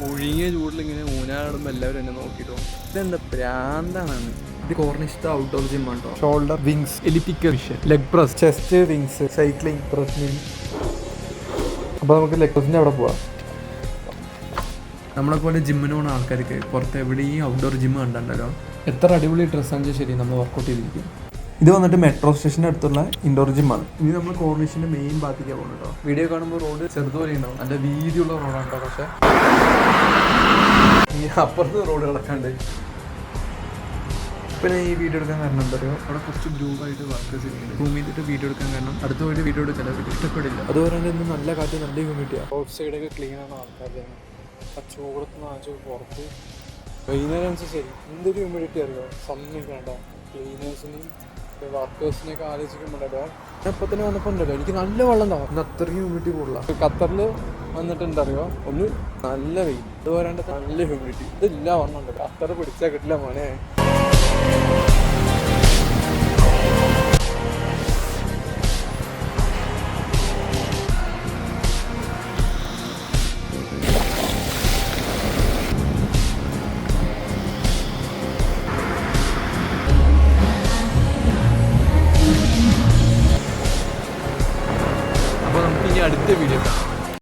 ഒഴുങ്ങിയ ചൂടിൽ ഇങ്ങനെ ഊനാടുമ്പോൾ എല്ലാവരും എന്നെ നോക്കിയിട്ട് പോകും. ഇതെന്താ പ്രാന്താണ്. ഇത് കോർണിഷ്ട ഔട്ട്ഡോർ ജിം ആണോ. Shoulder, wings, elliptical, leg press, chest, wings, cycling, പ്രസ്മിങ്. അപ്പോൾ നമുക്ക് ലെഗ് പ്രസിൻ്റെ അവിടെ പോവാം. നമ്മളെ പോലെ ജിമ്മിന് പോകുന്ന ആൾക്കാർക്ക് പുറത്ത് എവിടെയും ഔട്ട്ഡോർ ജിം കണ്ടല്ലോ. എത്ര അടിപൊളി ഡ്രസ്സാണെന്ന് ശരി നമ്മൾ വർക്കൗട്ട് ചെയ്തിരിക്കും. ഇത് വന്നിട്ട് മെട്രോ സ്റ്റേഷൻ്റെ അടുത്തുള്ള ഇൻഡോർ ജിമ്മാണ്. ഇനി നമ്മൾ കോർണിഷിൻ്റെ മെയിൻ ഭാഗത്തേക്ക് പോകുന്നത് കേട്ടോ. വീഡിയോ കാണുമ്പോൾ റോഡ് ചെറുതുപോലെ ഉണ്ടാവും, നല്ല വീതിയുള്ള റോഡാണ് കേട്ടോ. പക്ഷേ ഈ അപ്പുറത്ത് റോഡ് കിടക്കാണ്ട്. പിന്നെ ഈ വീഡിയോ എടുക്കാൻ കാരണം എന്താ പറയുക, അവിടെ കുറച്ച് ഗ്രൂപ്പായിട്ട് വർക്കേഴ്സ് ഇരിക്കുന്നത്. റൂം ചെയ്തിട്ട് വീഡിയോ എടുക്കാൻ കാരണം അടുത്ത വഴി വീഡിയോ എടുക്കാൻ അവർക്ക് ഇഷ്ടപ്പെടില്ല. അതുപോലെ തന്നെ ഇന്ന് നല്ല കാറ്റ്, നല്ല ഹ്യൂമിഡിറ്റിയാണ്. റോഡ് സൈഡൊക്കെ ക്ലീൻ ആണ് ആൾക്കാരുടെ. ആ ചൂടത്ത് നാച്ചു പുറത്ത് വൈകുന്നേരം ശരി എന്തൊരു ഹ്യൂമിഡിറ്റി അറിയോ. സമ്മതിക്കേണ്ട ക്ലീനേഴ്സിനെയും വർക്കേഴ്സിനെയൊക്കെ ആലോചിക്കുമ്പോഴല്ലോ. ഇപ്പം തന്നെ വന്നപ്പോൾ ഉണ്ടല്ലോ എനിക്ക് നല്ല വെള്ളം ഉണ്ടാവും. ഇന്ന് അത്രയ്ക്കും ഹ്യൂമിഡിറ്റി കൂടുതലാണ്. ഖത്തറിൽ വന്നിട്ടുണ്ടറിയോ ഒന്ന് നല്ല വെയിൽ, ഇത് വരാണ്ട് നല്ല ഹ്യൂമിഡിറ്റി. ഇതില്ല വന്നുണ്ട്. ഖത്തർ പിടിച്ചാൽ കിട്ടില്ല മോനെ. അപ്പോൾ നമുക്ക് ഇനി അടുത്ത വീഡിയോ കാണാം.